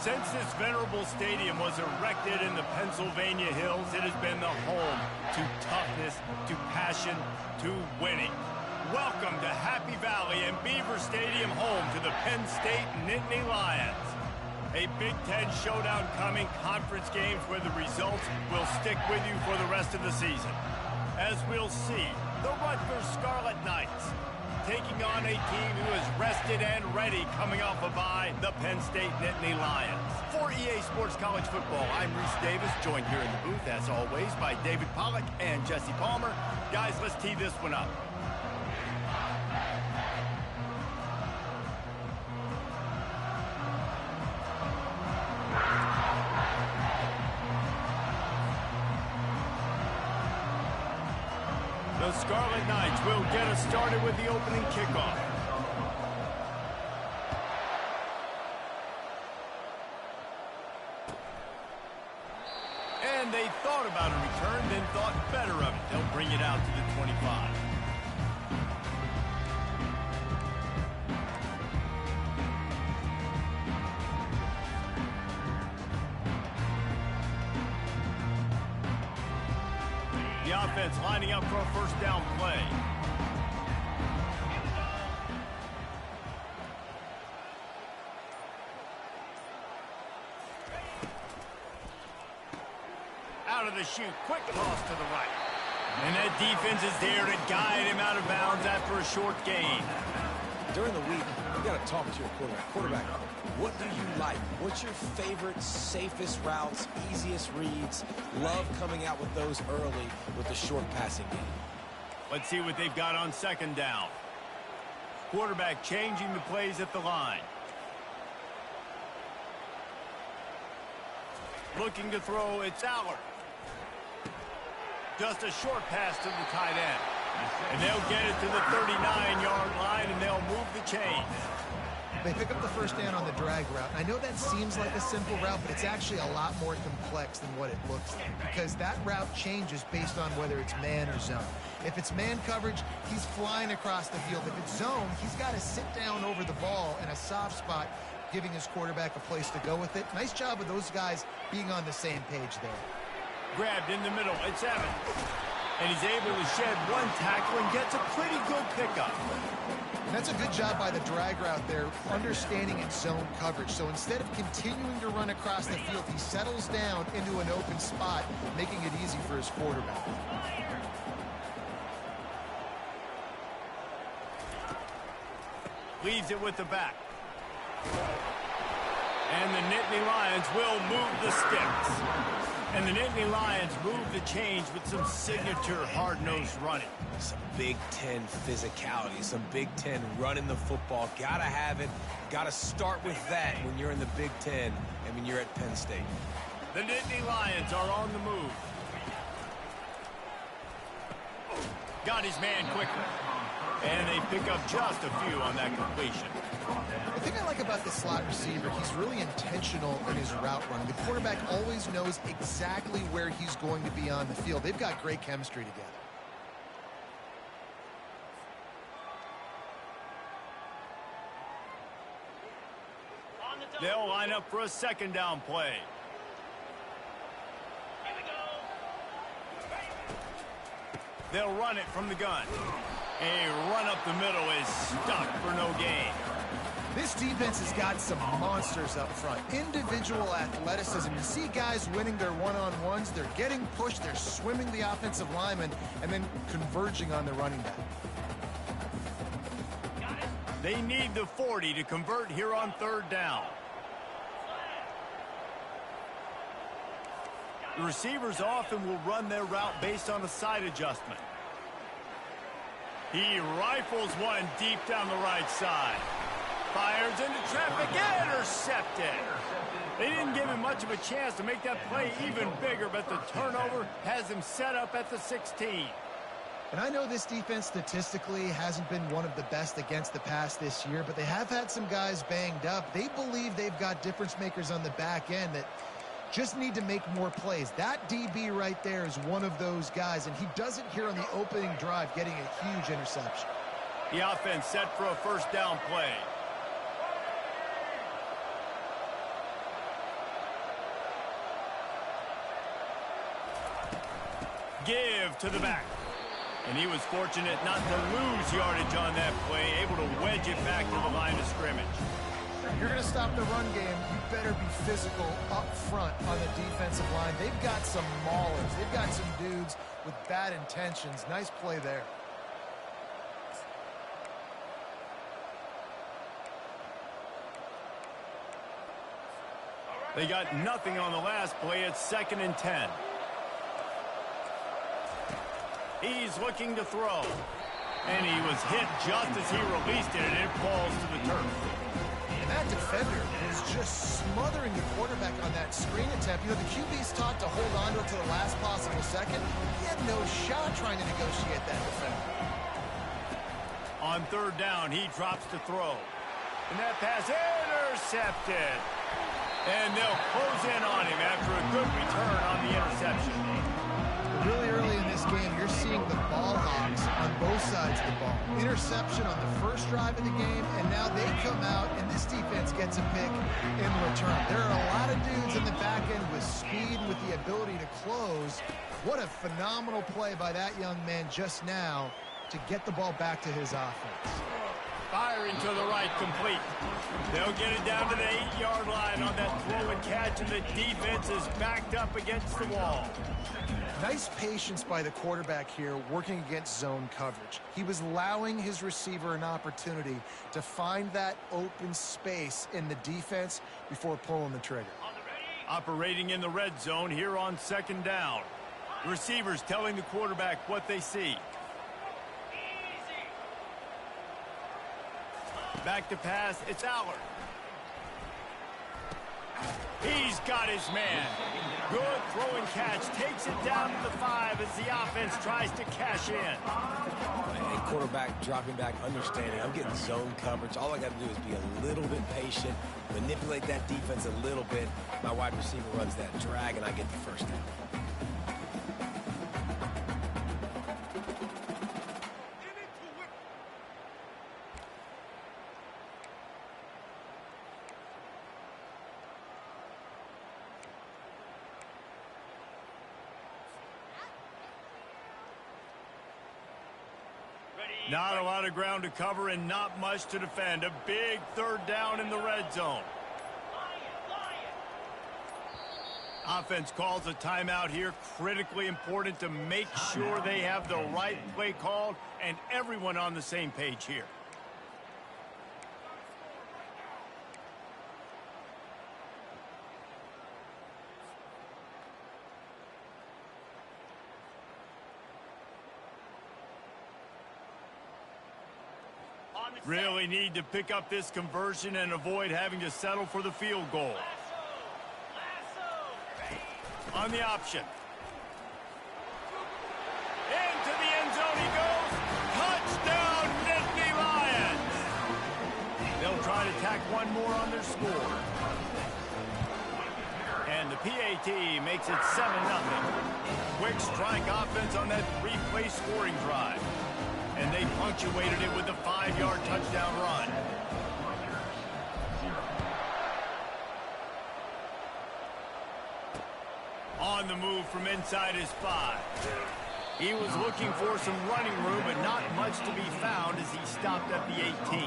Since this venerable stadium was erected in the Pennsylvania Hills, it has been the home to toughness, to passion, to winning. Welcome to Happy Valley and Beaver Stadium, home to the Penn State Nittany Lions. A Big Ten showdown coming, conference games where the results will stick with you for the rest of the season. As we'll see, the Rutgers Scarlet Knights taking on a team who is rested and ready coming off a bye, the Penn State Nittany Lions. For EA Sports College Football, I'm Reese Davis, joined here in the booth, as always, by David Pollack and Jesse Palmer. Guys, let's tee this one up. The Scarlet Knights will get us started with the opening kickoff. And they thought about a return, then thought better of it. They'll bring it out to the 25. The offense lining up for a first down play. Out of the chute, quick toss to the right. And that defense is there to guide him out of bounds after a short gain. During the week, you got to talk to your quarterback. What do you like? What's your favorite, safest routes, easiest reads? Love coming out with those early with the short passing game. Let's see what they've got on second down. Quarterback changing the plays at the line. Looking to throw, it's Allard. Just a short pass to the tight end. And they'll get it to the 39-yard line, and they'll move the chains. They pick up the first down on the drag route. I know that seems like a simple route, but it's actually a lot more complex than what it looks like, because that route changes based on whether it's man or zone. If it's man coverage, he's flying across the field. If it's zone, he's got to sit down over the ball in a soft spot, giving his quarterback a place to go with it. Nice job of those guys being on the same page there. Grabbed in the middle, it's Evans. And he's able to shed one tackle and gets a pretty good pickup. And that's a good job by the drag route there, understanding its zone coverage. So instead of continuing to run across the field, he settles down into an open spot, making it easy for his quarterback. Leaves it with the back. And the Nittany Lions will move the sticks. And the Nittany Lions move the chains with some signature hard-nosed running. Some Big Ten physicality, some Big Ten running the football. Gotta have it. Gotta start with that when you're in the Big Ten and when you're at Penn State. The Nittany Lions are on the move. Got his man quickly. And they pick up just a few on that completion. The thing I like about the slot receiver, he's really intentional in his route running. The quarterback always knows exactly where he's going to be on the field. They've got great chemistry together. They'll line up for a second down play. They'll run it from the gun. A run up the middle is stuck for no gain. This defense has got some monsters up front. Individual athleticism. You see guys winning their one-on-ones. They're getting pushed. They're swimming the offensive lineman and then converging on the running back. They need the 40 to convert here on third down. The receivers often will run their route based on a side adjustment. He rifles one deep down the right side. Fires into traffic, intercepted. They didn't give him much of a chance to make that play even bigger, but the turnover has him set up at the 16. And I know this defense statistically hasn't been one of the best against the pass this year, but they have had some guys banged up. They believe they've got difference makers on the back end that just need to make more plays. That DB right there is one of those guys, and he does it here on the opening drive, getting a huge interception. The offense set for a first down play. give to the back. And he was fortunate not to lose yardage on that play, able to wedge it back to the line of scrimmage. If you're going to stop the run game, you better be physical up front on the defensive line. They've got some maulers. They've got some dudes with bad intentions. Nice play there. They got nothing on the last play. It's 2nd and 10. He's looking to throw. And he was hit just as he released it, and it falls to the turf. And that defender was just smothering the quarterback on that screen attempt. You know, the QB's taught to hold on to it to the last possible second. He had no shot trying to negotiate that defender. On 3rd down, he drops to throw. And that pass intercepted. And they'll close in on him after a good return on the interception. Really early in this game, you're seeing the ball hawks on both sides of the ball. Interception on the first drive of the game, and now they come out, and this defense gets a pick in return. There are a lot of dudes in the back end with speed and with the ability to close. What a phenomenal play by that young man just now to get the ball back to his offense. Firing to the right, complete. They'll get it down to the 8-yard line on that throw and catch, and the defense is backed up against the wall. Nice patience by the quarterback here working against zone coverage. He was allowing his receiver an opportunity to find that open space in the defense before pulling the trigger. Operating in the red zone here on 2nd down. The receivers telling the quarterback what they see. Back to pass, it's Allard. He's got his man. Good throw and catch, takes it down to the 5 as the offense tries to cash in. And quarterback dropping back, understanding, I'm getting zone coverage. All I got to do is be a little bit patient, manipulate that defense a little bit. My wide receiver runs that drag, and I get the first down. Not a lot of ground to cover and not much to defend. A big 3rd down in the red zone. Offense calls a timeout here. Critically important to make sure they have the right play called and everyone on the same page here. Really need to pick up this conversion and avoid having to settle for the field goal. On the option. Into the end zone he goes. Touchdown, Nittany Lions. They'll try to tack one more on their score. And the PAT makes it 7-0. Quick strike offense on that 3-play scoring drive. And they punctuated it with a 5-yard touchdown run. On the move from inside his 5. He was looking for some running room, but not much to be found as he stopped at the 18.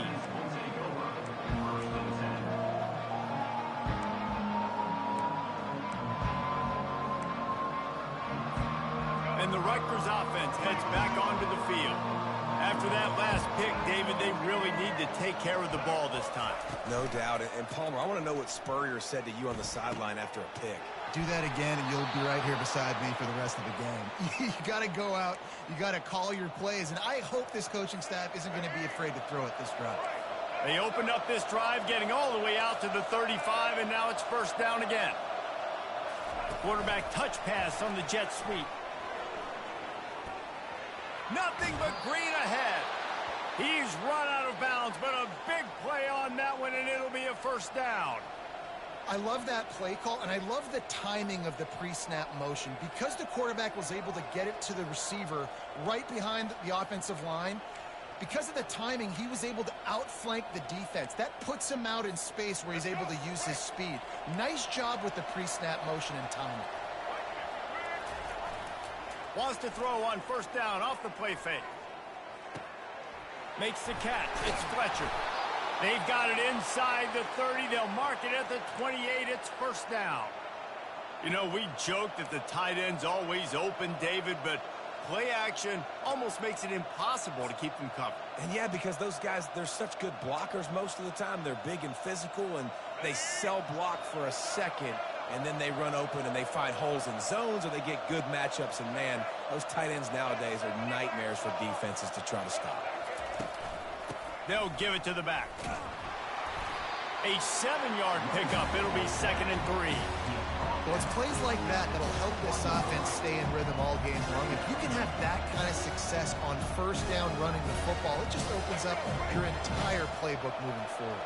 And the Rutgers offense heads back onto the field. After that last pick, David, they really need to take care of the ball this time. No doubt. And Palmer, I want to know what Spurrier said to you on the sideline after a pick. Do that again, and you'll be right here beside me for the rest of the game. You got to go out. You got to call your plays. And I hope this coaching staff isn't going to be afraid to throw it this drive. They opened up this drive, getting all the way out to the 35, and now it's 1st down again. Quarterback touch pass on the jet sweep. Nothing but green ahead. He's run out of bounds, but a big play on that one, and it'll be a 1st down. I love that play call, and I love the timing of the pre-snap motion. Because the quarterback was able to get it to the receiver right behind the offensive line, because of the timing, he was able to outflank the defense. That puts him out in space where he's able to use his speed. Nice job with the pre-snap motion and timing. Wants to throw on first down off the play fake. Makes the catch. It's Fletcher. They've got it inside the 30. They'll mark it at the 28. It's first down. You know, we joke that the tight end's always open, David, but play action almost makes it impossible to keep them covered. And yeah, because those guys, they're such good blockers most of the time. They're big and physical, and they cell block for a second, and then they run open and they find holes in zones, or they get good matchups. And man, those tight ends nowadays are nightmares for defenses to try to stop. They'll give it to the back. A 7-yard pickup. It'll be 2nd and 3. Well, it's plays like that that'll help this offense stay in rhythm all game long. If you can have that kind of success on first down running the football, it just opens up your entire playbook moving forward.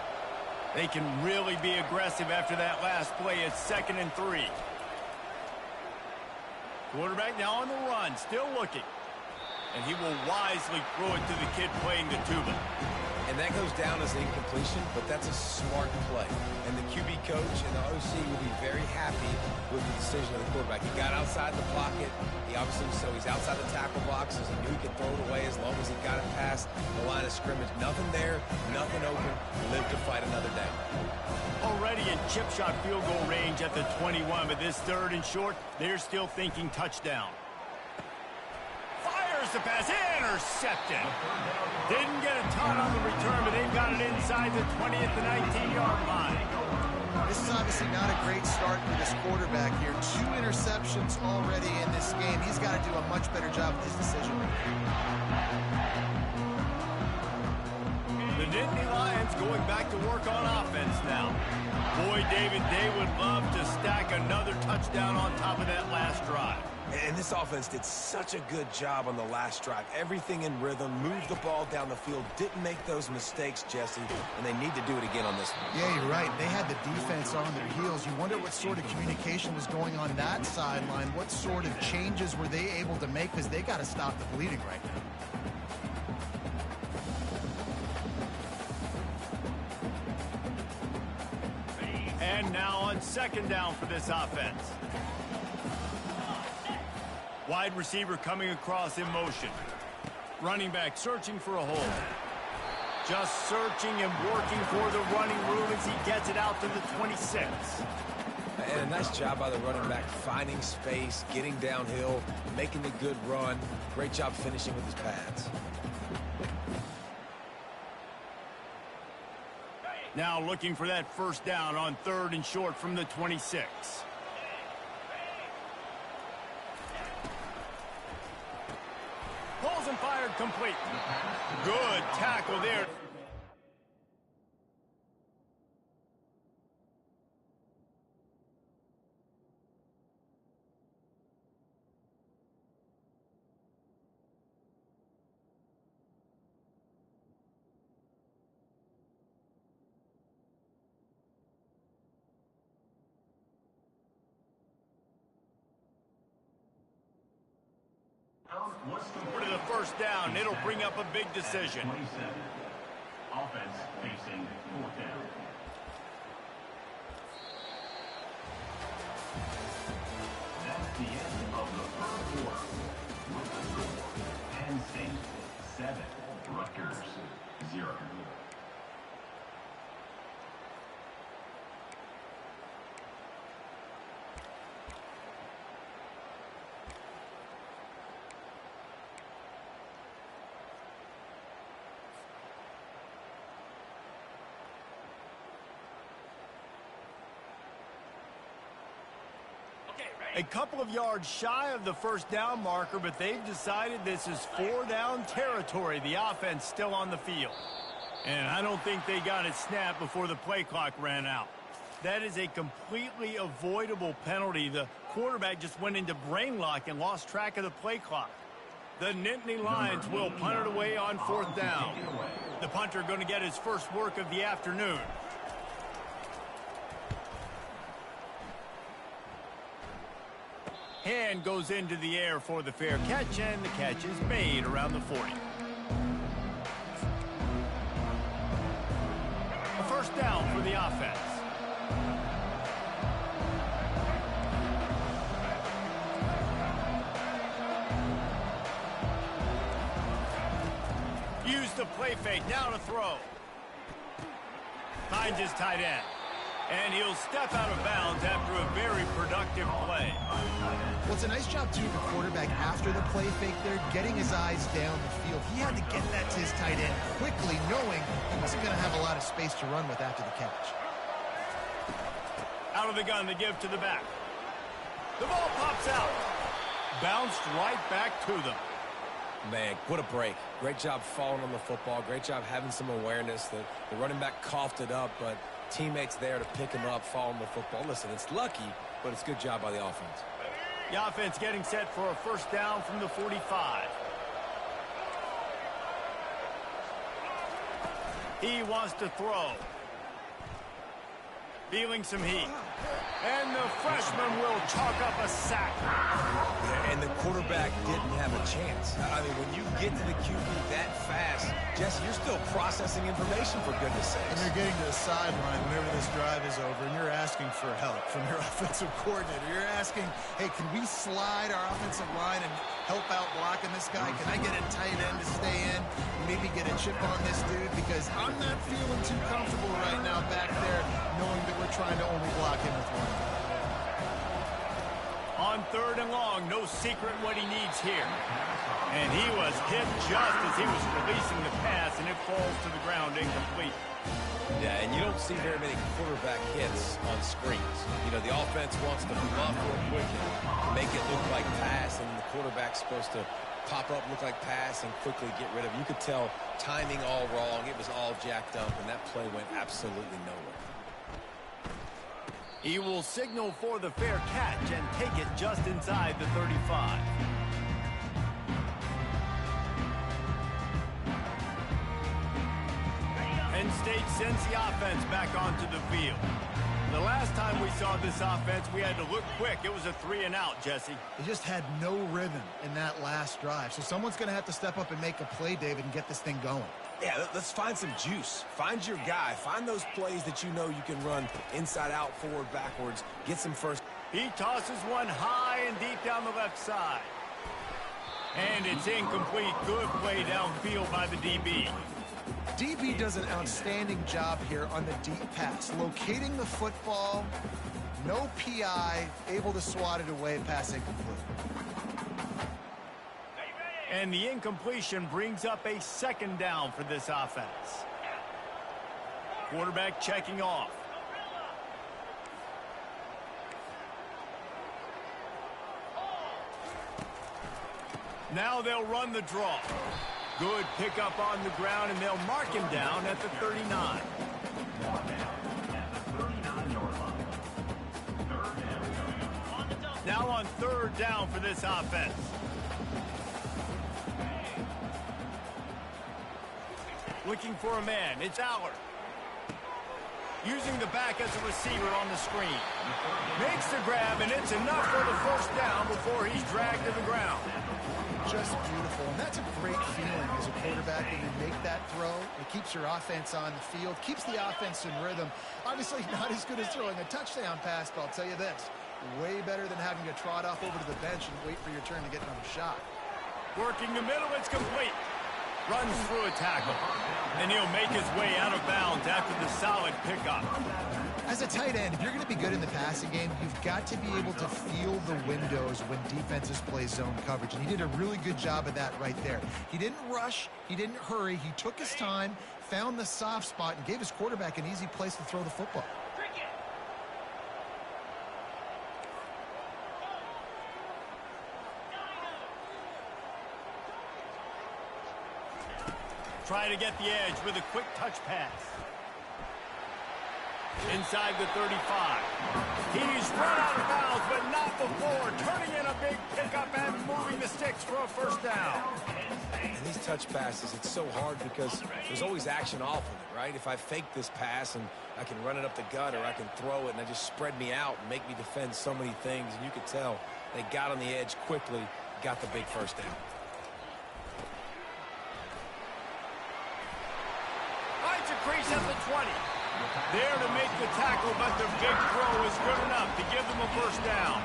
They can really be aggressive after that last play. It's 2nd and 3. Quarterback now on the run, still looking. And he will wisely throw it to the kid playing the tuba. And that goes down as an incompletion, but that's a smart play. And the QB coach and the OC will be very happy with the decision of the quarterback. He got outside the pocket. He obviously, so he's outside the tackle boxes. He knew he could throw it away as long as he got it past the line of scrimmage. Nothing there, nothing open. Live to fight another day. Already in chip shot field goal range at the 21, but this 3rd and short, they're still thinking touchdown. Fires the pass, intercepted. Didn't get a ton on the return, but they've got it inside the 20 at the 19-yard line. This is obviously not a great start for this quarterback here. 2 interceptions already in this game. He's got to do a much better job with his decision making. The Nittany Lions going back to work on offense now. Boy, David, they would love to stack another touchdown on top of that last drive. And this offense did such a good job on the last drive. Everything in rhythm, moved the ball down the field, didn't make those mistakes, Jesse, and they need to do it again on this one. Yeah, you're right. They had the defense on their heels. You wonder what sort of communication was going on that sideline. What sort of changes were they able to make, because they got to stop the bleeding right now. And now on 2nd down for this offense. Wide receiver coming across in motion. Running back searching for a hole. Just searching and working for the running room as he gets it out to the 26. And a nice job by the running back, finding space, getting downhill, making a good run. Great job finishing with his pads. Now looking for that first down on 3rd and short from the 26. Pulls and fired complete. Good tackle there. To the first down, it'll bring up a big decision. 27. Offense facing 4th down. That's the end of the 3rd quarter. With the score, Penn State 7, Rutgers 0. A couple of yards shy of the first down marker, but they've decided this is 4-down territory. The offense still on the field. And I don't think they got it snapped before the play clock ran out. That is a completely avoidable penalty. The quarterback just went into brain lock and lost track of the play clock. The Nittany Lions will punt it away on 4th down. The punter going to get his first work of the afternoon. Hand goes into the air for the fair catch, and the catch is made around the 40. A first down for the offense. a play fake. Now to throw. Finds his tight end. And he'll step out of bounds after a very productive play. Well, it's a nice job, too, the quarterback, after the play fake there, getting his eyes down the field. He had to get that to his tight end quickly, knowing he wasn't going to have a lot of space to run with after the catch. Out of the gun to give to the back. The ball pops out. Bounced right back to them. Man, what a break. Great job falling on the football. Great job having some awareness. The running back coughed it up, but teammates there to pick him up, fall on the football. Listen, it's lucky, but it's a good job by the offense. The offense getting set for a first down from the 45. He wants to throw. Feeling some heat. And the freshman will chalk up a sack. And the quarterback didn't have a chance. I mean, when you get to the QB that fast, Jesse, you're still processing information, for goodness sakes. And you're getting to the sideline whenever this drive is over, and you're asking for help from your offensive coordinator. You're asking, hey, can we slide our offensive line and help out blocking this guy? Can I get a tight end to stay in? Maybe get a chip on this dude? Because I'm not feeling too comfortable right now back there, knowing that we're trying to only block him with one. On third and long, no secret what he needs here. And he was hit just as he was releasing the pass, and it falls to the ground incomplete. Yeah, and you don't see very many quarterback hits on screens. You know, the offense wants to bluff real quick and make it look like pass, and the quarterback's supposed to pop up, look like pass, and quickly get rid of it. You could tell timing all wrong. It was all jacked up, and that play went absolutely nowhere. He will signal for the fair catch and take it just inside the 35. Penn State sends the offense back onto the field. The last time we saw this offense, we had to look quick. It was a 3-and-out, Jesse. They just had no rhythm in that last drive. So someone's going to have to step up and make a play, David, and get this thing going. Yeah, let's find some juice. Find your guy. Find those plays that you know you can run inside out, forward, backwards. Get some first. He tosses one high and deep down the left side. And it's incomplete. Good play downfield by the DB. DB does an outstanding job here on the deep pass. Locating the football, no PI, able to swat it away, pass incomplete. And the incompletion brings up a second down for this offense. Quarterback checking off. Now they'll run the draw. Good pickup on the ground, and they'll mark him down at the 39. Now on third down for this offense. Looking for a man. It's Allard. Using the back as a receiver on the screen. Makes the grab, and it's enough for the first down before he's dragged to the ground. Just beautiful. And that's a great feeling as a quarterback when you make that throw. It keeps your offense on the field, keeps the offense in rhythm. Obviously not as good as throwing a touchdown pass, but I'll tell you this. Way better than having to trot off over to the bench and wait for your turn to get another shot. Working the middle, it's complete. Runs through a tackle. And he'll make his way out of bounds after the solid pickup. As a tight end, if you're going to be good in the passing game, you've got to be able to feel the windows when defenses play zone coverage. And he did a really good job of that right there. He didn't rush. He didn't hurry. He took his time, found the soft spot, and gave his quarterback an easy place to throw the football. Try to get the edge with a quick touch pass. Inside the 35. He's run out of bounds, but not before. Turning in a big pickup and moving the sticks for a first down. And these touch passes, it's so hard because there's always action off of it, right? If I fake this pass and I can run it up the gut, or I can throw it and I just spread me out and make me defend so many things. And you could tell they got on the edge quickly, got the big first down. Finds a crease at the 20. There to make the tackle, but the big throw is good enough to give them a first down.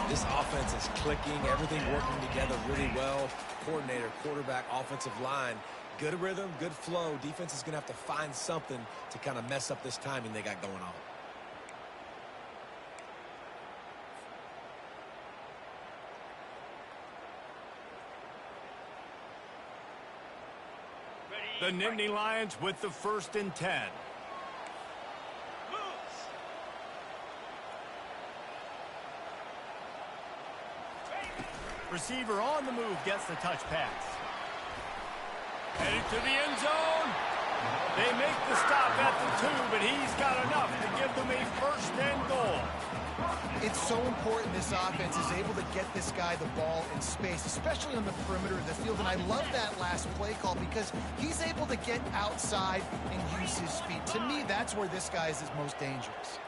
This offense is clicking, everything working together really well. Coordinator, quarterback, offensive line Good rhythm, good flow. Defense is going to have to find something to kind of mess up this timing they got going on. The Nittany Lions with the 1st and 10. Receiver on the move gets the touch pass. Headed to the end zone. They make the stop at the 2, but he's got enough to give them a 1st and goal. It's so important this offense is able to get this guy the ball in space, especially on the perimeter of the field. And I love that last play call because he's able to get outside and use his speed. To me, that's where this guy is his most dangerous.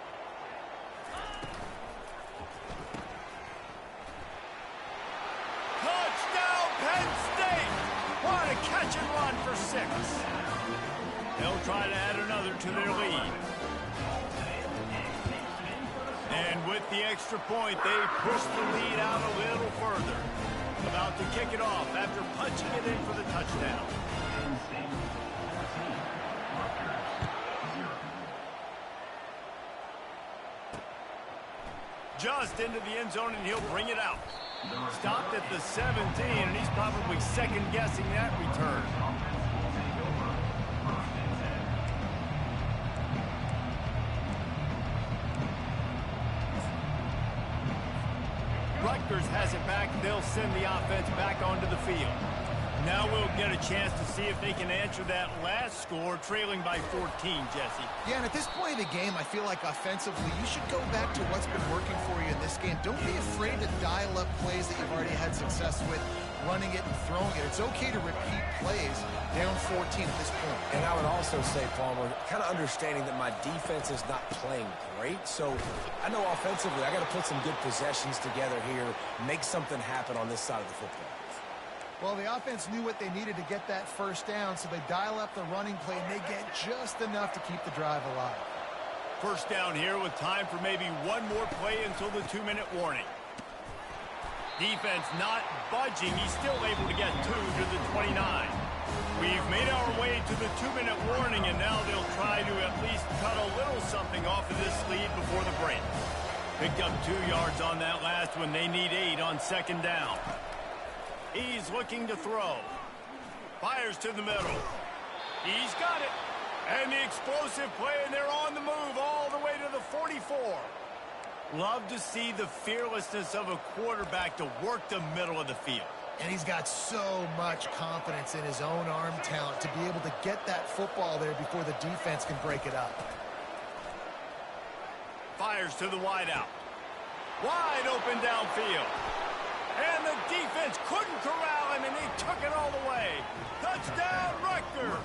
Touchdown, Penn State! What a catch and run for 6. They'll try to add another to their lead. And with the extra point, they push the lead out a little further. About to kick it off after punching it in for the touchdown. Just into the end zone, and he'll bring it out. Stopped at the 17, and he's probably second-guessing that return. Rutgers has it back. They'll send the offense back onto the field. Now we'll get a chance to see if they can answer that last score, trailing by 14, Jesse. Yeah, and at this point of the game, I feel like offensively, you should go back to what's been working for you in this game. Don't be afraid to dial up plays that you've already had success with, running it and throwing it. It's okay to repeat plays down 14 at this point. And I would also say, Palmer, kind of understanding that my defense is not playing great. So I know offensively, I got to put some good possessions together here, make something happen on this side of the football. Well, the offense knew what they needed to get that 1st down, so they dial up the running play, and they get just enough to keep the drive alive. 1st down here with time for maybe one more play until the 2-minute warning. Defense not budging. He's still able to get 2 to the 29. We've made our way to the 2-minute warning, and now they'll try to at least cut a little something off of this lead before the break. Picked up 2 yards on that last one. They need 8 on 2nd down. He's looking to throw. Fires to the middle. He's got it. And the explosive play, and they're on the move all the way to the 44. Love to see the fearlessness of a quarterback to work the middle of the field. And he's got so much confidence in his own arm talent to be able to get that football there before the defense can break it up. Fires to the wideout. Wide open downfield. And the defense couldn't corral him, and he took it all the way. Touchdown, Rutgers!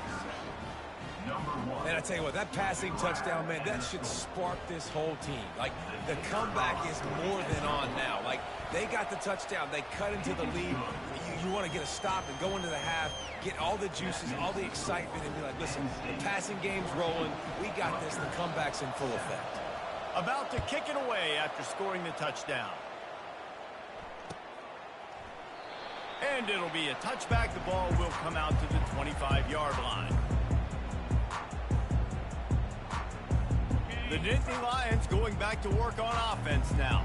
And I tell you what, that passing touchdown, man, that should spark this whole team. Like, the comeback is more than on now. Like, they got the touchdown. They cut into the lead. You want to get a stop and go into the half, get all the juices, all the excitement, and be like, listen, the passing game's rolling. We got this. The comeback's in full effect. About to kick it away after scoring the touchdown. And it'll be a touchback. The ball will come out to the 25-yard line. The Nittany Lions going back to work on offense now.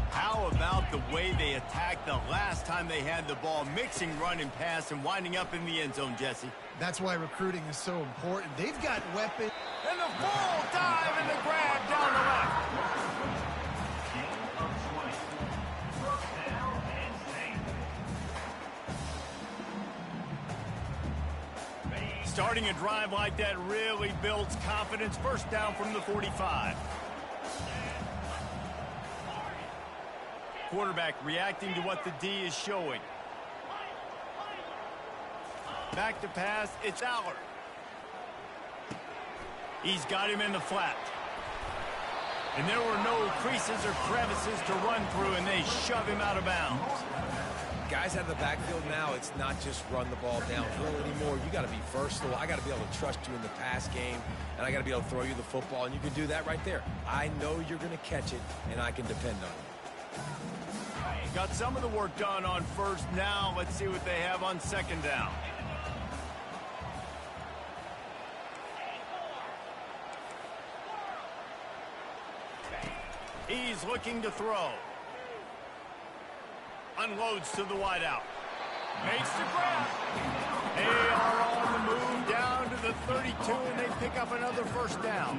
How about the way they attacked the last time they had the ball, mixing run and pass and winding up in the end zone, Jesse? That's why recruiting is so important. They've got weapons. And the full dive and the grab down the left. Starting a drive like that really builds confidence. 1st down from the 45. Quarterback reacting to what the D is showing. Back to pass, it's Aller. He's got him in the flat. And there were no creases or crevices to run through, and they shove him out of bounds. Guys out of the backfield now, it's not just run the ball downfield anymore. You got to be versatile. I got to be able to trust you in the pass game, and I got to be able to throw you the football, and you can do that right there. I know you're going to catch it, and I can depend on you. Got some of the work done on 1st. Now let's see what they have on 2nd down. He's looking to throw. Unloads to the wideout. Makes the grab. They are on the move down to the 32, and they pick up another first down.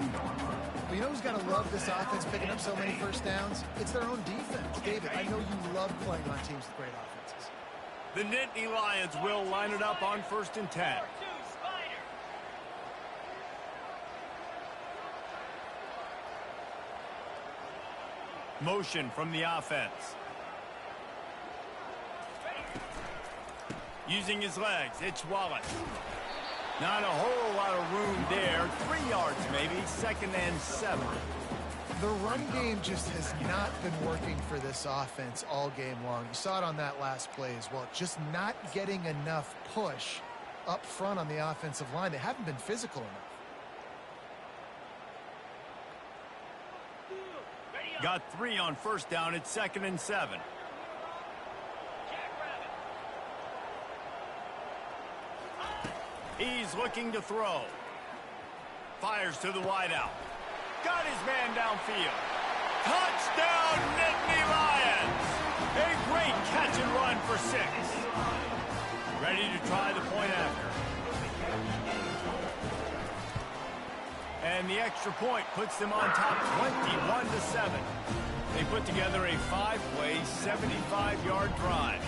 Well, you know who's got to love this offense picking up so many first downs? It's their own defense. David, I know you love playing on teams with great offenses. The Nittany Lions will line it up on 1st and 10. Motion from the offense. Using his legs, it's Wallace. Not a whole lot of room there. 3 yards maybe, 2nd and 7. The run game just has not been working for this offense all game long. You saw it on that last play as well. Just not getting enough push up front on the offensive line. They haven't been physical enough. Got 3 on 1st down. It's 2nd and 7. He's looking to throw. Fires to the wideout. Got his man downfield. Touchdown, Nittany Lions! A great catch and run for 6. Ready to try the point after. And the extra point puts them on top 21-7. They put together a 5-play, 75-yard drive.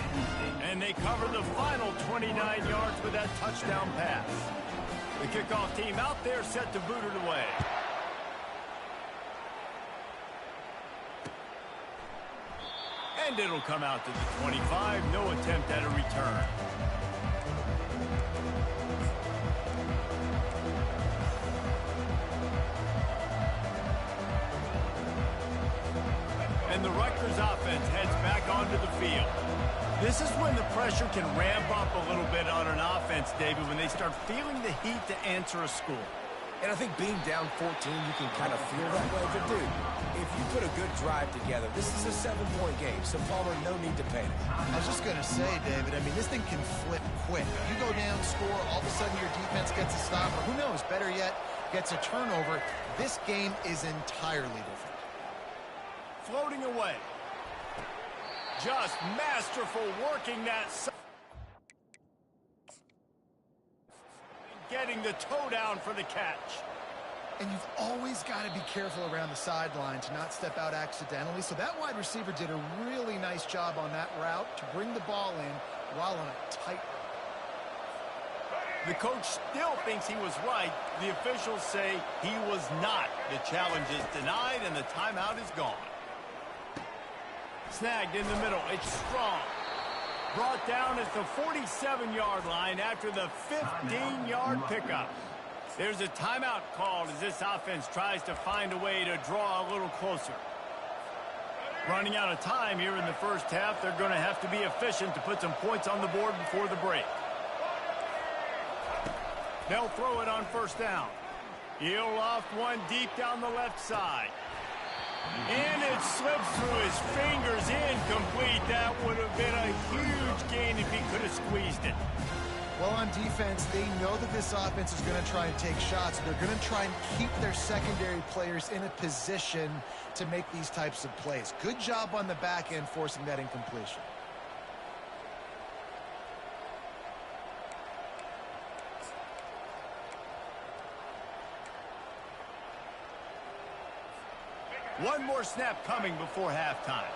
And they cover the final 29 yards with that touchdown pass. The kickoff team out there set to boot it away. And it'll come out to the 25. No attempt at a return. And the Rutgers offense heads back onto the field. This is when the pressure can ramp up a little bit on an offense, David, when they start feeling the heat to answer a score. And I think being down 14, you can kind of feel that way. But, dude, if you put a good drive together, this is a 7-point game, so Palmer, no need to panic. I was just going to say, David, I mean, this thing can flip quick. You go down, score, all of a sudden your defense gets a stop, or who knows, better yet, gets a turnover. This game is entirely different. Floating away. Just masterful working that side. Getting the toe down for the catch. And you've always got to be careful around the sideline to not step out accidentally. So that wide receiver did a really nice job on that route to bring the ball in while on a tight route. The coach still thinks he was right. The officials say he was not. The challenge is denied and the timeout is gone. Snagged in the middle. It's Strong. Brought down at the 47-yard line after the 15-yard pickup. There's a timeout called as this offense tries to find a way to draw a little closer. Running out of time here in the first half, they're going to have to be efficient to put some points on the board before the break. They'll throw it on 1st down. He'll loft one deep down the left side. And it slips through his fingers, incomplete. That would have been a huge gain if he could have squeezed it. Well, on defense, they know that this offense is going to try and take shots. They're going to try and keep their secondary players in a position to make these types of plays. Good job on the back end forcing that incompletion. One more snap coming before halftime.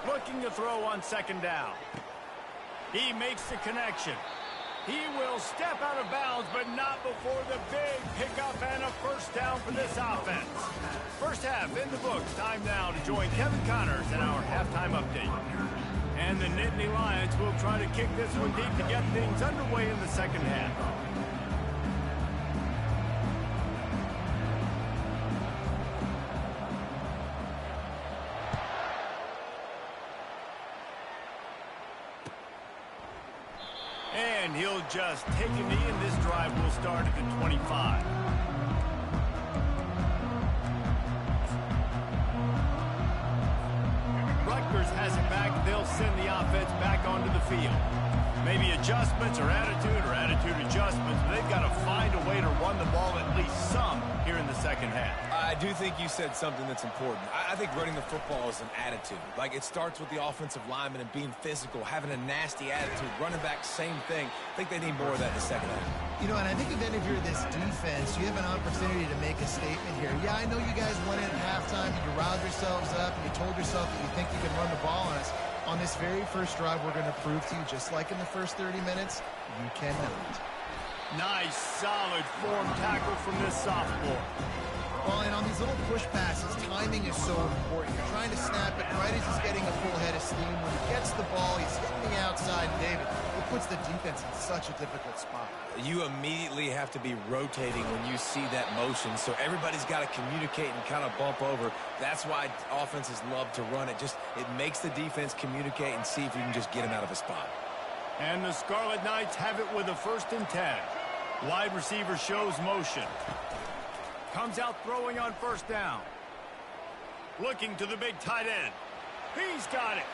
Looking to throw on 2nd down. He makes the connection. He will step out of bounds, but not before the big pickup and a 1st down for this offense. First half in the books. Time now to join Kevin Connors in our halftime update. And the Nittany Lions will try to kick this one deep to get things underway in the 2nd half. And he'll just take a knee, and this drive will start at the 25. Rutgers has it back. They'll send the offense back onto the field. Maybe adjustments or attitude adjustments. But they've got to find a way to run the ball at least some here in the second half. I do think you said something that's important. I think running the football is an attitude. Like, it starts with the offensive lineman and being physical, having a nasty attitude. Running back, same thing. I think they need more of that in the second half. You know, and I think if any of you are this defense, you have an opportunity to make a statement here. Yeah, I know you guys went in at halftime and you riled yourselves up and you told yourself that you think you can run the ball on us. On this very first drive, we're going to prove to you, just like in the first 30 minutes, you cannot. Nice, solid form tackle from this sophomore. Well, and on these little push passes, timing is so important. You're trying to snap it right as he's getting a full head of steam. When he gets the ball, he's hitting the outside. David, it puts the defense in such a difficult spot. You immediately have to be rotating when you see that motion, so everybody's got to communicate and kind of bump over. That's why offenses love to run it. It makes the defense communicate and see if you can just get him out of a spot. And the Scarlet Knights have it with a 1st and 10. Wide receiver shows motion. Comes out throwing on 1st down. Looking to the big tight end. He's got it.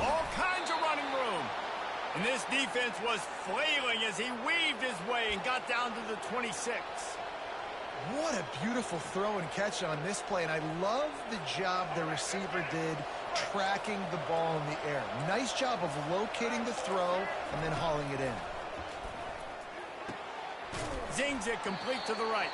All kinds of running room. And this defense was flailing as he weaved his way and got down to the 26. What a beautiful throw and catch on this play, and I love the job the receiver did tracking the ball in the air. Nice job of locating the throw and then hauling it in. Zings it complete to the right.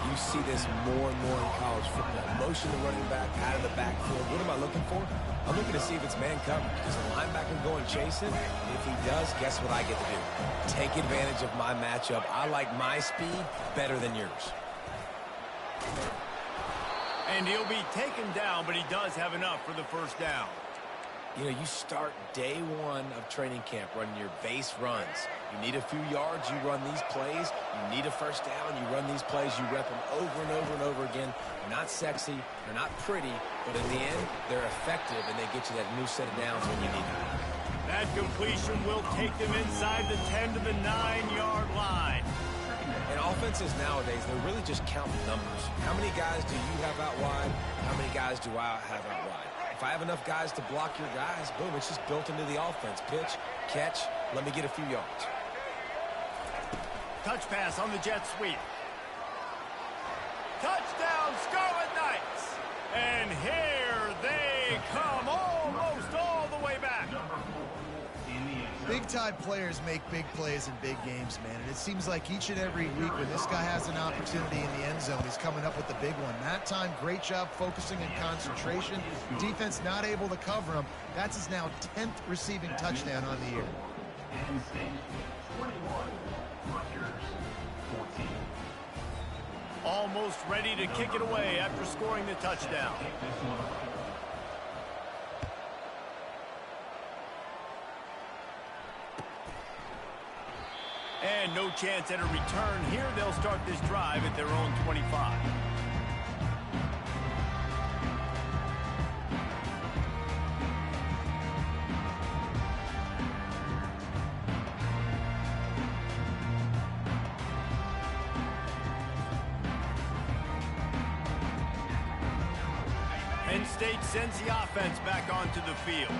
You see this more and more in college football. Motion the running back out of the backfield. What am I looking for? I'm looking to see if it's man coverage. Does the linebacker go and chase him? If he does, guess what I get to do? Take advantage of my matchup. I like my speed better than yours. And he'll be taken down, but he does have enough for the 1st down. You know, you start day one of training camp running your base runs. You need a few yards, you run these plays. You need a 1st down, you run these plays. You rep them over and over and over again. They're not sexy, they're not pretty, but in the end, they're effective, and they get you that new set of downs when you need them. That completion will take them inside the 10 to the 9-yard line. And offenses nowadays, they're really just counting numbers. How many guys do you have out wide? How many guys do I have out wide? If I have enough guys to block your guys, boom, it's just built into the offense. Pitch, catch, let me get a few yards. Touch pass on the jet sweep. Touchdown, Scarlet Knights! And here they come, almost all the way back. Big-time players make big plays in big games, man. And it seems like each and every week when this guy has an opportunity in the end zone, he's coming up with the big one. That time, great job focusing and concentration. Defense not able to cover him. That's his now 10th receiving touchdown on the year. Penn State 21, Rutgers 14. Almost ready to kick it away after scoring the touchdown. Take this one. And no chance at a return here. They'll start this drive at their own 25. Penn State sends the offense back onto the field.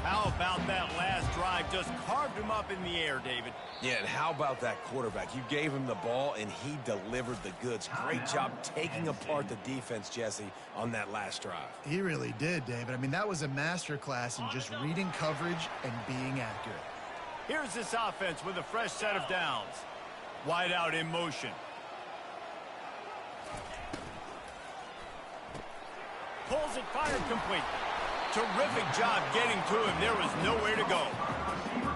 How about that last drive? Just carved him up in the air, David. Yeah, and how about that quarterback? You gave him the ball, and he delivered the goods. Great job taking apart the defense, Jesse, on that last drive. He really did, David. I mean, that was a masterclass in just reading coverage and being accurate. Here's this offense with a fresh set of downs. Wide out in motion. Pulls it, fired complete. Terrific job getting to him. There was nowhere to go.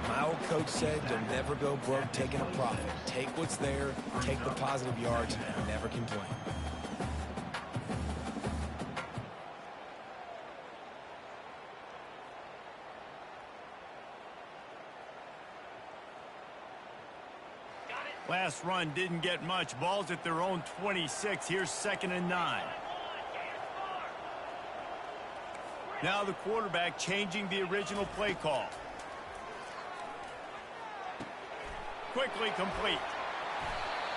My old coach said you'll never go broke taking a profit. Take what's there, take the positive yards, and never complain. Last run didn't get much. Ball's at their own 26. Here's 2nd and 9. Now the quarterback changing the original play call. Quickly complete.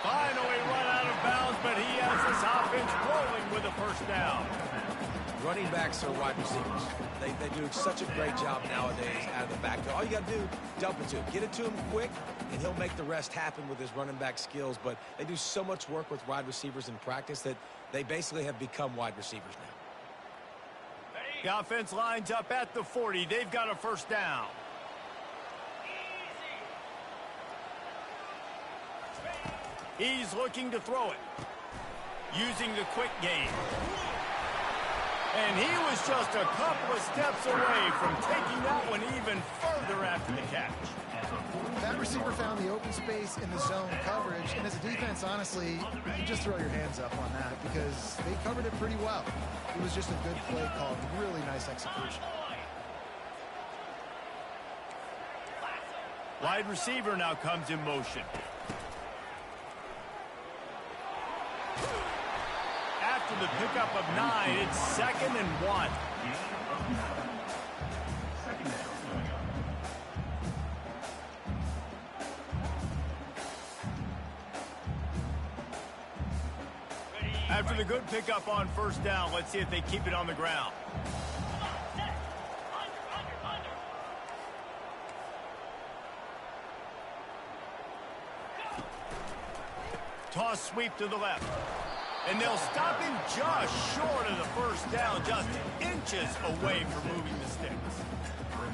Finally run out of bounds, but he has this offense rolling with a 1st down. running backs are wide receivers. They do such a great job nowadays out of the backfield. All you got to do, dump it to him. Get it to him quick, and he'll make the rest happen with his running back skills. But they do so much work with wide receivers in practice that they basically have become wide receivers now. The offense lines up at the 40. They've got a first down. He's looking to throw it. Using the quick game. And he was just a couple of steps away from taking that one even further after the catch. That receiver found the open space in the zone coverage, and as a defense, honestly, you just throw your hands up on that because they covered it pretty well. It was just a good play call, really nice execution. Wide receiver now comes in motion. After the pickup of 9, it's 2nd and 1. After the good pickup on first down, let's see if they keep it on the ground. Toss sweep to the left. And they'll stop him just short of the first down, just inches away from moving the sticks.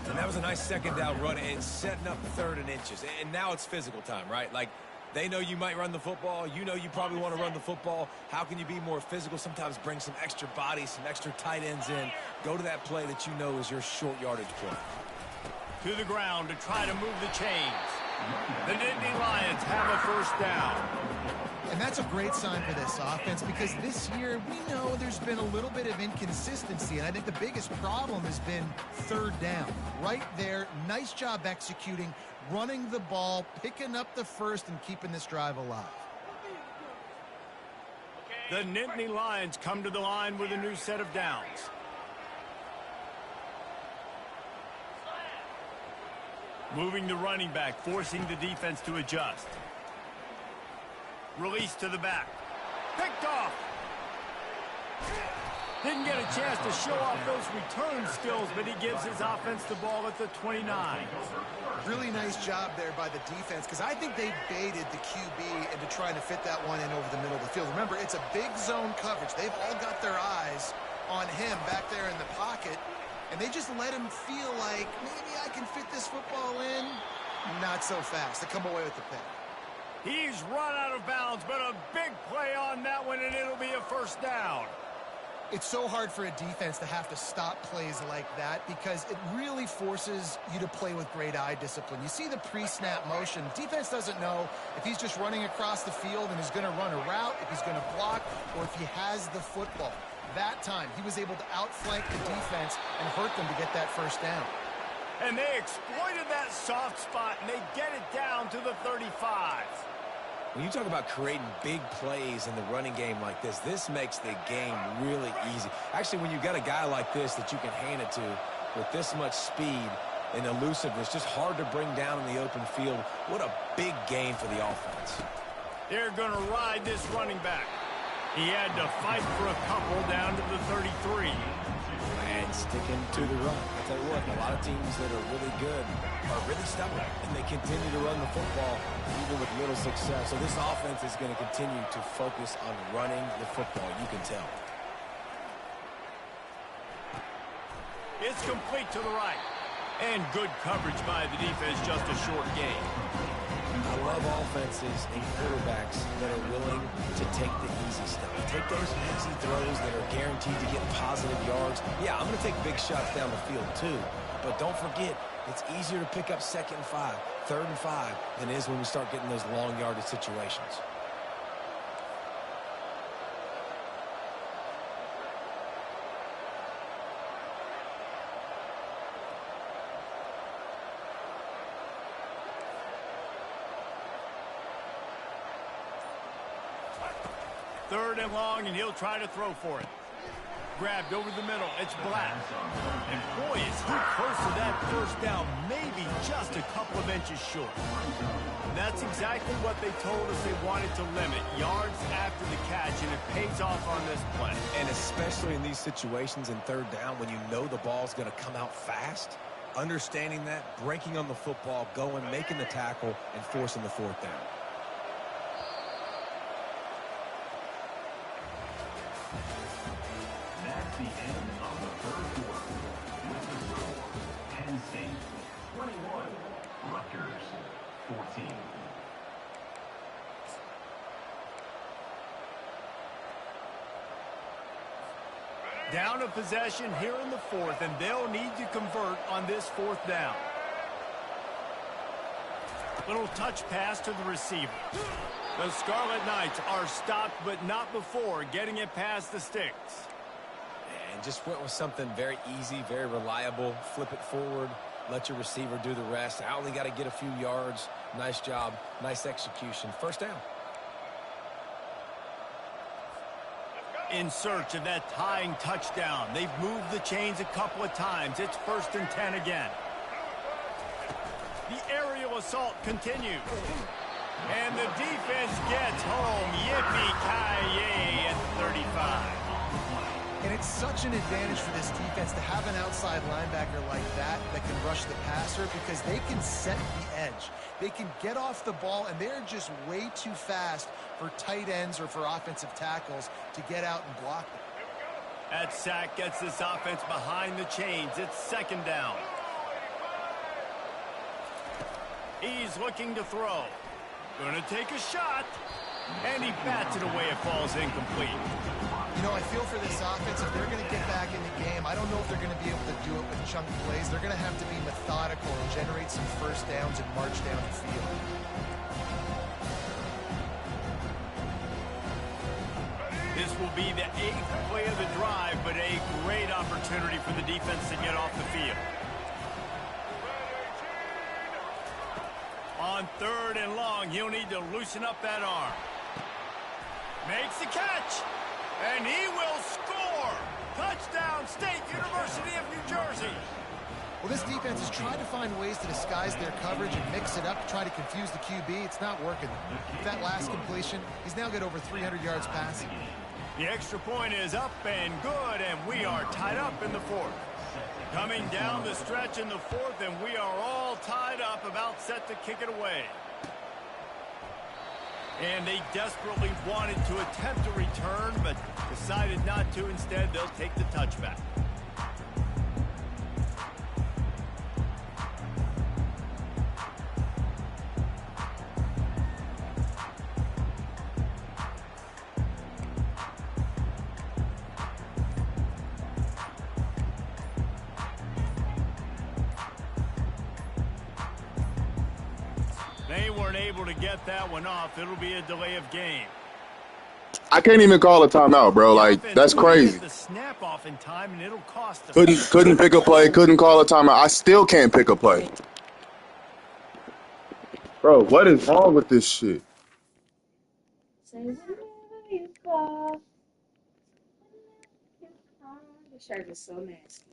And that was a nice second down run and setting up 3rd and inches. And now it's physical time, right? Like, they know you might run the football. You know you probably want to run the football. How can you be more physical? Sometimes bring some extra bodies, some extra tight ends in. Go to that play that you know is your short yardage play. To the ground to try to move the chains. The Nittany Lions have a first down. And that's a great sign for this offense because this year we know there's been a little bit of inconsistency, and I think the biggest problem has been 3rd down. Right there, nice job executing, running the ball, picking up the first, and keeping this drive alive. The Nittany Lions come to the line with a new set of downs. Moving the running back, forcing the defense to adjust. Release to the back. Picked off. Didn't get a chance to show off those return skills, but he gives his offense the ball at the 29. Really nice job there by the defense because I think they baited the QB into trying to fit that one in over the middle of the field. Remember, it's a big zone coverage. They've all got their eyes on him back there in the pocket, and they just let him feel like maybe I can fit this football in. Not so fast. They come away with the pick. He's run out of bounds, but a big play on that one, and it'll be a first down. It's so hard for a defense to have to stop plays like that because it really forces you to play with great eye discipline. You see the pre-snap motion. Defense doesn't know if he's just running across the field and is going to run a route, if he's going to block, or if he has the football. That time, he was able to outflank the defense and hurt them to get that first down. And they exploited that soft spot, and they get it down to the 35. When you talk about creating big plays in the running game like this makes the game really easy. Actually, when you got a guy like this that you can hand it to with this much speed and elusiveness, just hard to bring down in the open field, what a big game for the offense. They're going to ride this running back. He had to fight for a couple down to the 33. And sticking to the run. I'll tell you what, a lot of teams that are really good are really stubborn, and they continue to run the football even with little success. So this offense is going to continue to focus on running the football, you can tell. It's complete to the right. And good coverage by the defense, just a short gain. I love offenses and quarterbacks that are willing to take the easy stuff. Take those easy throws that are guaranteed to get positive yards. Yeah, I'm going to take big shots down the field too. But don't forget, it's easier to pick up 2nd and 5, 3rd and 5 than it is when we start getting those long yardage situations. Third and and he'll try to throw for it. Grabbed over the middle. It's Black. And boy, is too close to that first down, maybe just a couple of inches short. And that's exactly what they told us they wanted to limit, yards after the catch, and it pays off on this play. And especially in these situations in third down when you know the ball's going to come out fast, understanding that, breaking on the football, going, making the tackle, and forcing the fourth down. That's the end of the third quarter. With the score, Penn State 21, Rutgers 14. Down a possession here in the fourth, and they'll need to convert on this fourth down. Little touch pass to the receiver. The Scarlet Knights are stopped, but not before getting it past the sticks. And just went with something very easy, very reliable. Flip it forward, let your receiver do the rest. I only got to get a few yards. Nice job, nice execution. First down. In search of that tying touchdown. They've moved the chains a couple of times. It's 1st and 10 again. The aerial assault continues. And the defense gets home. Yippee-ki-yay at 35. And it's such an advantage for this defense to have an outside linebacker like that can rush the passer because they can set the edge. They can get off the ball, and they're just way too fast for tight ends or for offensive tackles to get out and block them. That sack gets this offense behind the chains. It's 2nd down. He's looking to throw. Gonna take a shot. And he bats it away. It falls incomplete. You know, I feel for this offense, if they're going to get back in the game, I don't know if they're going to be able to do it with chunk plays. They're going to have to be methodical and generate some first downs and march down the field. This will be the 8th play of the drive, but a great opportunity for the defense to get off the field. On 3rd and long, he'll need to loosen up that arm. Makes the catch, and he will score. Touchdown, State University of New Jersey. Well, this defense has tried to find ways to disguise their coverage and mix it up to try to confuse the QB. It's not working. With that last completion, he's now got over 300 yards passing. The extra point is up and good, and we are tied up in the 4th. Coming down the stretch in the 4th, and we are all tied up, about set to kick it away. And they desperately wanted to attempt a return, but decided not to. Instead, they'll take the touchback. They weren't able to get that one off. It'll be a delay of game. I can't even call a timeout, bro. Like, that's crazy. The snap off in time, and it'll cost them. Couldn't pick a play. Couldn't call a timeout. I still can't pick a play. Bro, what is wrong with this shit? This shirt is so nasty.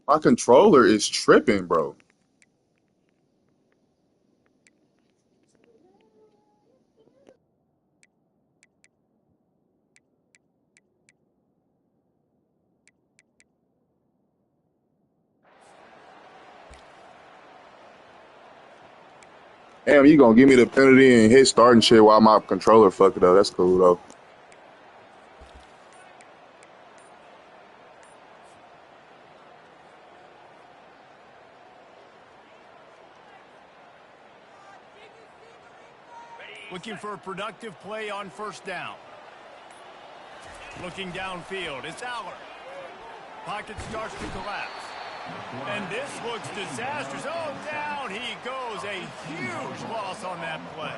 My controller is tripping, bro. Damn, you gonna give me the penalty and hit start and shit while my controller fuck it up. That's cool, though. Looking for a productive play on 1st down. Looking downfield, it's Aller. Pocket starts to collapse. And this looks disastrous. Oh, down he goes. A huge loss on that play.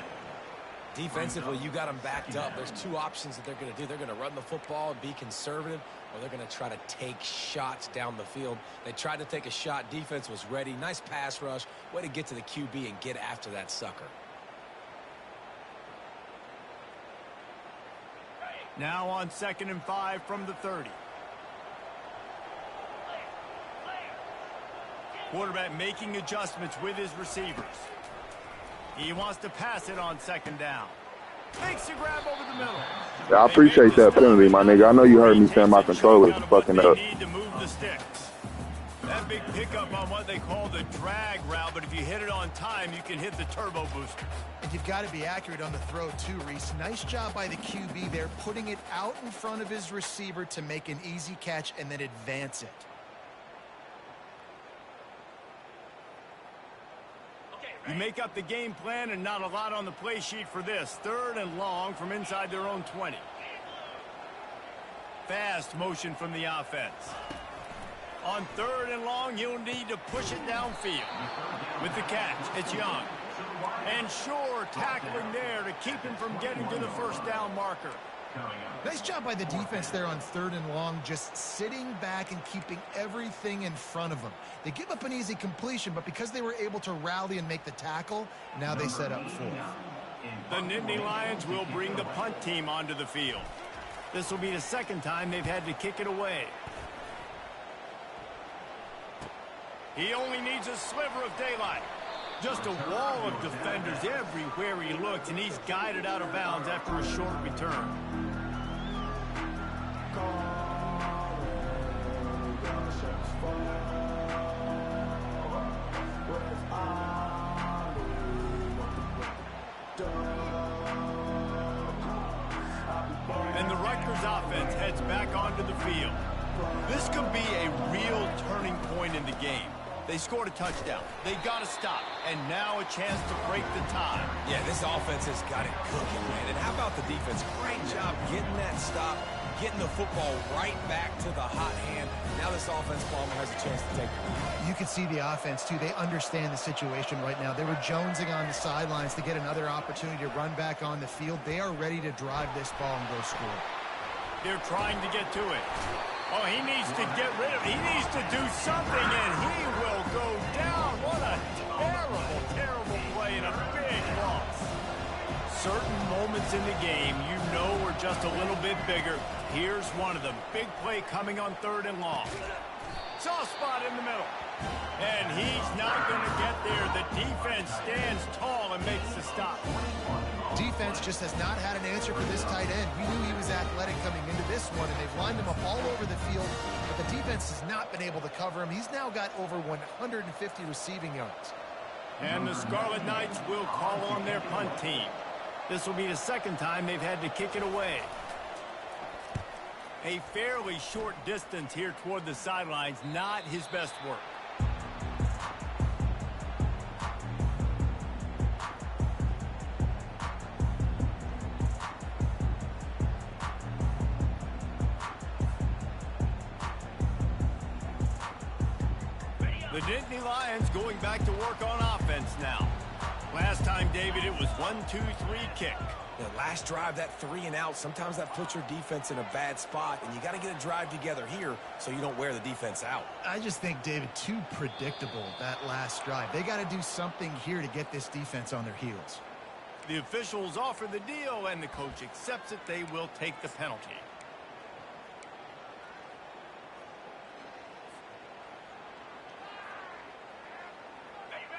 Defensively, you got them backed up. There's two options that they're going to do. They're going to run the football and be conservative, or they're going to try to take shots down the field. They tried to take a shot. Defense was ready. Nice pass rush. Way to get to the QB and get after that sucker. Now on 2nd and 5 from the 30. Quarterback making adjustments with his receivers. He wants to pass it on second down. Makes a grab over the middle. Yeah, I appreciate that penalty, my nigga. I know you heard me saying my controller is fucking up. Need to move the sticks. That big pickup on what they call the drag route, but if you hit it on time, you can hit the turbo booster. And you've got to be accurate on the throw too, Reese. Nice job by the QB there, putting it out in front of his receiver to make an easy catch and then advance it. You make up the game plan and not a lot on the play sheet for this. 3rd and long from inside their own 20. Fast motion from the offense. On 3rd and long, you'll need to push it downfield. With the catch, it's Young. And sure, tackling there to keep him from getting to the first down marker. Nice job by the defense there on 3rd and long, just sitting back and keeping everything in front of them. They give up an easy completion, but because they were able to rally and make the tackle, now they set up 4th. The Nittany Lions will bring the punt team onto the field. This will be the 2nd time they've had to kick it away. He only needs a sliver of daylight. Just a wall of defenders everywhere he looks, and he's guided out of bounds after a short return. And the Rutgers offense heads back onto the field. This could be a real turning point in the game. They scored a touchdown. They got to stop. And now a chance to break the tie. Yeah, this offense has got it cooking, man. And how about the defense? Great job getting that stop, getting the football right back to the hot hand. Now this offense, Palmer, has a chance to take the lead. You can see the offense, too. They understand the situation right now. They were jonesing on the sidelines to get another opportunity to run back on the field. They are ready to drive this ball and go score. They're trying to get to it. Oh, he needs to get rid of it. He needs to do something, and he will go down. What a terrible, terrible play and a big loss. Certain moments in the game you know are just a little bit bigger. Here's one of them. Big play coming on 3rd and long. Soft spot in the middle. And he's not going to get there. The defense stands tall and makes the stop. Defense just has not had an answer for this tight end. We knew he was athletic coming into this one, and they've lined him up all over the field, but the defense has not been able to cover him. He's now got over 150 receiving yards. And the Scarlet Knights will call on their punt team. This will be the 2nd time they've had to kick it away. A fairly short distance here toward the sidelines, not his best work. The Nittany Lions going back to work on offense now. Last time, David, it was 1-2-3 kick. The last drive, that 3 and out, sometimes that puts your defense in a bad spot, and you got to get a drive together here so you don't wear the defense out. I just think, David, too predictable, that last drive. They got to do something here to get this defense on their heels. The officials offer the deal, and the coach accepts it. They will take the penalty.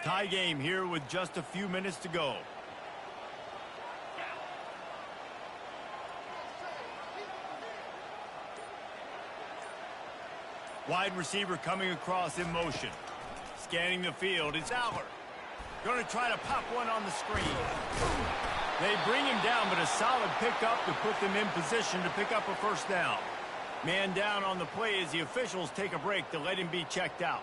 Tie game here with just a few minutes to go. Wide receiver coming across in motion. Scanning the field, it's Aller. Going to try to pop one on the screen. They bring him down, but a solid pickup to put them in position to pick up a first down. Man down on the play as the officials take a break to let him be checked out.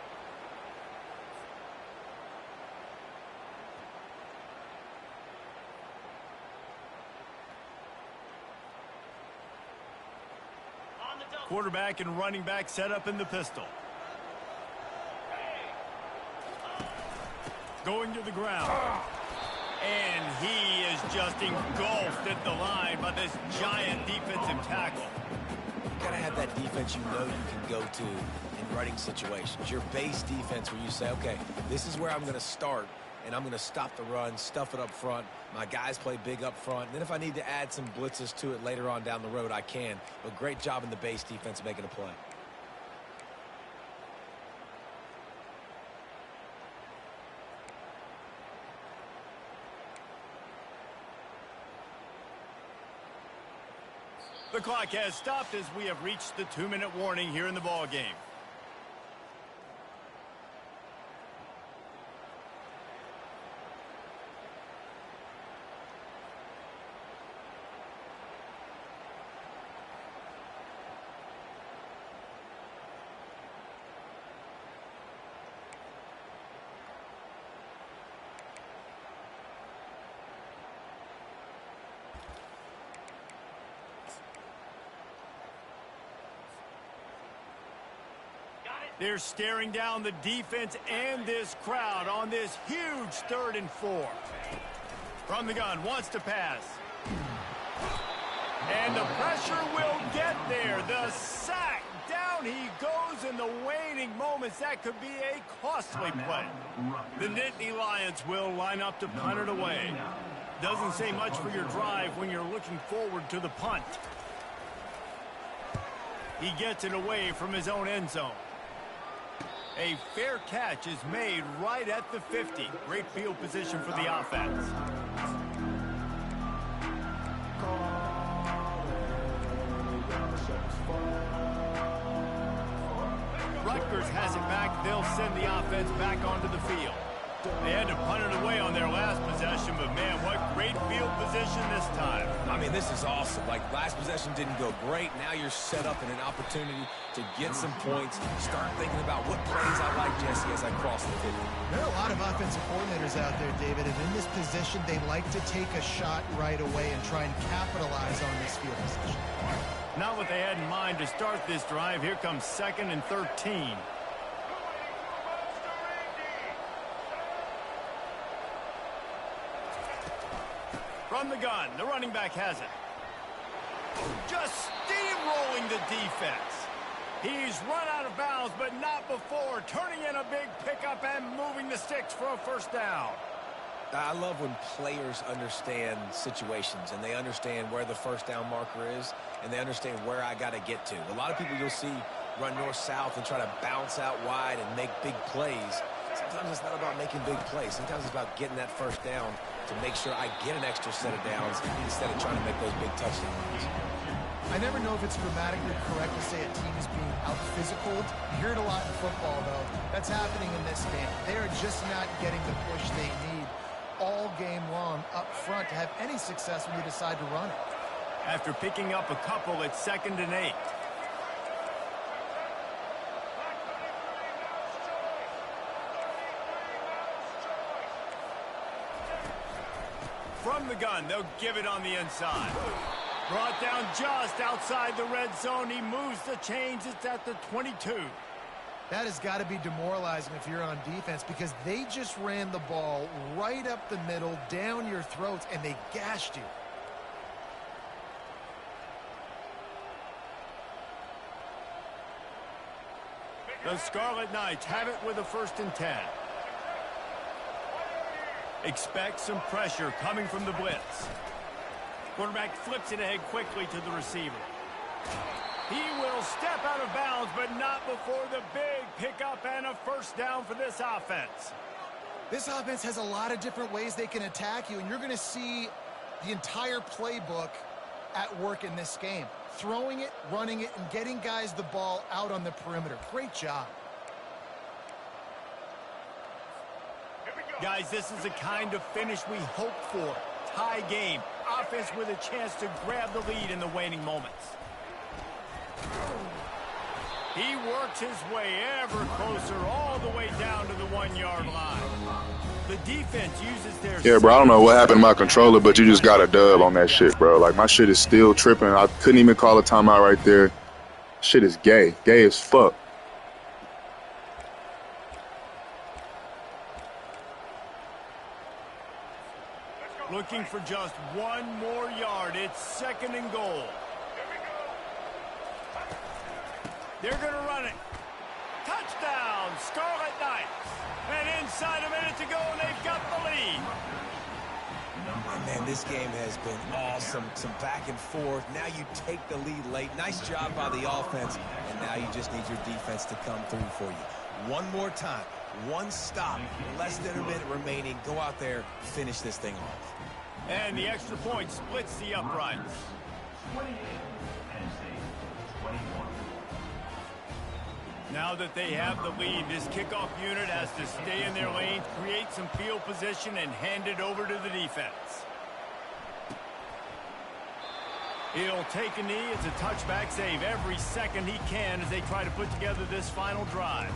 Quarterback and running back set up in the pistol. Going to the ground. And he is just engulfed at the line by this giant defensive tackle. You gotta have that defense you know you can go to in running situations. Your base defense where you say, okay, this is where I'm gonna start, and I'm gonna stop the run, stuff it up front. My guys play big up front. And then if I need to add some blitzes to it later on down the road, I can. But great job in the base defense making a play. The clock has stopped as we have reached the 2-minute warning here in the ball game. They're staring down the defense and this crowd on this huge 3rd and 4. From the gun, wants to pass. And the pressure will get there. The sack. Down he goes in the waning moments. That could be a costly play. The Nittany Lions will line up to punt it away. Doesn't say much for your drive when you're looking forward to the punt. He gets it away from his own end zone. A fair catch is made right at the 50. Great field position for the offense. Rutgers has it back. They'll send the offense back onto the field. They had to punt it away on their last possession, but man, what great field position this time. I mean, this is awesome. Like, last possession didn't go great. Now you're set up in an opportunity to get some points. Start thinking about what plays I like, Jesse, as I cross the 50. There are a lot of offensive coordinators out there, David, and in this position, they like to take a shot right away and try and capitalize on this field position. Not what they had in mind to start this drive. Here comes 2nd and 13. From the gun, the running back has it. Just steamrolling the defense. He's run out of bounds, but not before. Turning in a big pickup and moving the sticks for a 1st down. I love when players understand situations and they understand where the 1st down marker is and they understand where I got to get to. A lot of people you'll see run north-south and try to bounce out wide and make big plays. Sometimes it's not about making big plays. Sometimes it's about getting that 1st down to make sure I get an extra set of downs instead of trying to make those big touchdowns. I never know if it's grammatically correct to say a team is being out-physicaled. You hear it a lot in football, though. That's happening in this game. They are just not getting the push they need all game long up front to have any success when you decide to run it. After picking up a couple, it's 2nd and 8. From the gun, they'll give it on the inside. Brought down just outside the red zone. He moves the chains. It's at the 22. That has got to be demoralizing if you're on defense because they just ran the ball right up the middle, down your throats, and they gashed you. The Scarlet Knights have it with a 1st and 10. Expect some pressure coming from the blitz. Quarterback flips it ahead quickly to the receiver. He will step out of bounds, but not before the big pickup and a 1st down for this offense. This offense has a lot of different ways they can attack you, and you're going to see the entire playbook at work in this game. Throwing it, running it, and getting guys the ball out on the perimeter. Great job. Guys, this is the kind of finish we hope for. Tie game. Offense with a chance to grab the lead in the waning moments. He works his way ever closer all the way down to the 1-yard line. The defense uses their... Yeah, bro, I don't know what happened to my controller, but you just got a dub on that shit, bro. Like, my shit is still tripping. I couldn't even call a timeout right there. Shit is gay. Gay as fuck. Looking for just 1 more yard. It's 2nd and goal. They're going to run it. Touchdown, Scarlet Knights. And inside a minute to go, and they've got the lead. Man, this game has been awesome. Some back and forth. Now you take the lead late. Nice job by the offense. And now you just need your defense to come through for you. One more time. One stop. Less than a minute remaining. Go out there, finish this thing off. And the extra point splits the uprights. Now that they have the lead, this kickoff unit has to stay in their lanes, create some field position, and hand it over to the defense. He'll take a knee. It's a touchback save every second he can as they try to put together this final drive.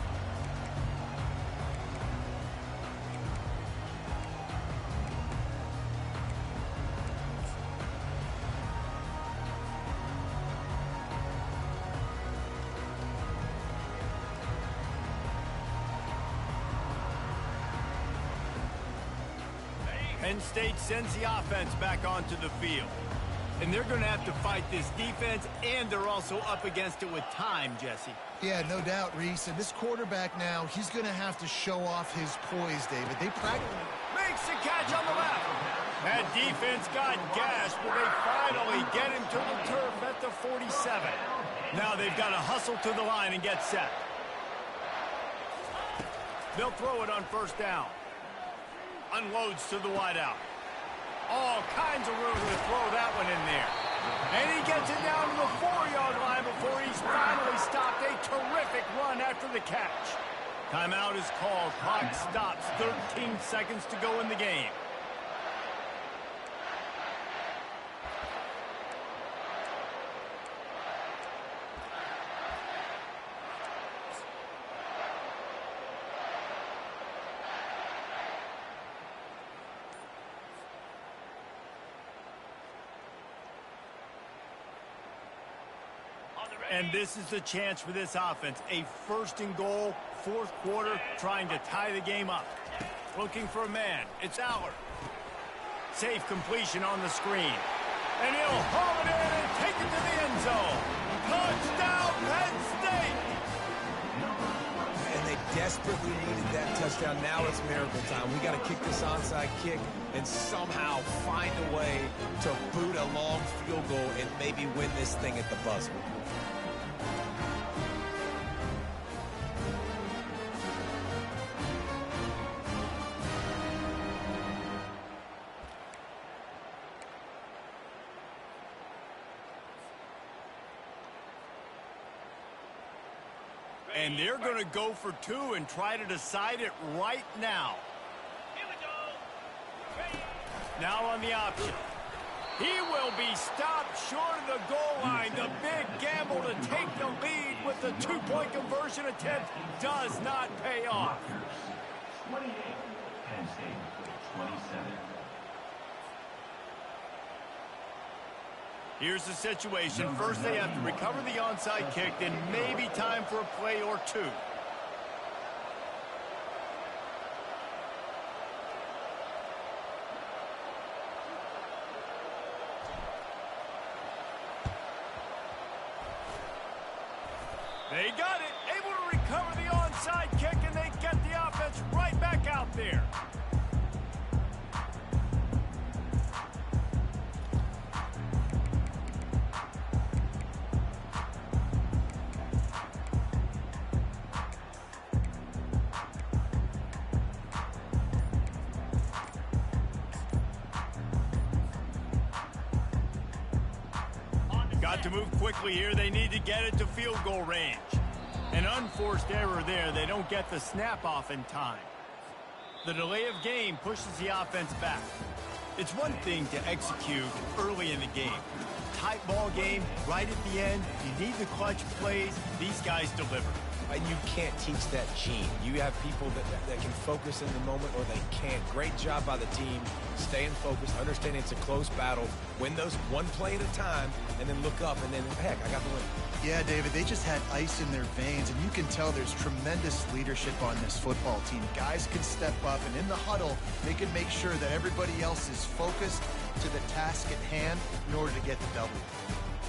Penn State sends the offense back onto the field. And they're going to have to fight this defense, and they're also up against it with time, Jesse. Yeah, no doubt, Reese. And this quarterback now, he's going to have to show off his poise, David. They practice. Makes the catch on the left. That defense got gashed, but they finally get him to the turf at the 47. Now they've got to hustle to the line and get set. They'll throw it on first down. Unloads to the wideout. All kinds of room to throw that one in there. And he gets it down to the 4-yard line before he's finally stopped. A terrific run after the catch. Timeout is called. Clock stops. 13 seconds to go in the game. And this is the chance for this offense. A first and goal, fourth quarter, trying to tie the game up. Looking for a man. It's Allard. Safe completion on the screen. And he'll haul it in and take it to the end zone. Touchdown, Penn State! And they desperately needed that touchdown. Now it's miracle time. We got to kick this onside kick and somehow find a way to boot a long field goal and maybe win this thing at the buzzer. And they're going to go for two and try to decide it right now. Now on the option. He will be stopped short of the goal line. The big gamble to take the lead with the two-point conversion attempt does not pay off. 28. Penn State 27. Here's the situation. First, they have to recover the onside kick, then maybe time for a play or two. They got it. Able to recover the onside kick, and they get the offense right back out there. Got to move quickly here. They need to get it to field goal range. An unforced error there. They don't get the snap off in time. The delay of game pushes the offense back. It's one thing to execute early in the game. Tight ball game, right at the end. You need the clutch plays. These guys deliver. And you can't teach that gene. You have people that can focus in the moment or they can't. Great job by the team, staying focused, understanding it's a close battle, win those one play at a time, and then look up, and then, heck, I got the win. Yeah, David, they just had ice in their veins, and you can tell there's tremendous leadership on this football team. Guys can step up, and in the huddle, they can make sure that everybody else is focused to the task at hand in order to get the W.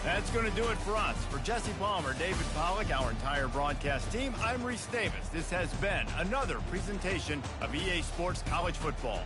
That's going to do it for us. For Jesse Palmer, David Pollack, our entire broadcast team, I'm Reese Davis. This has been another presentation of EA Sports College Football.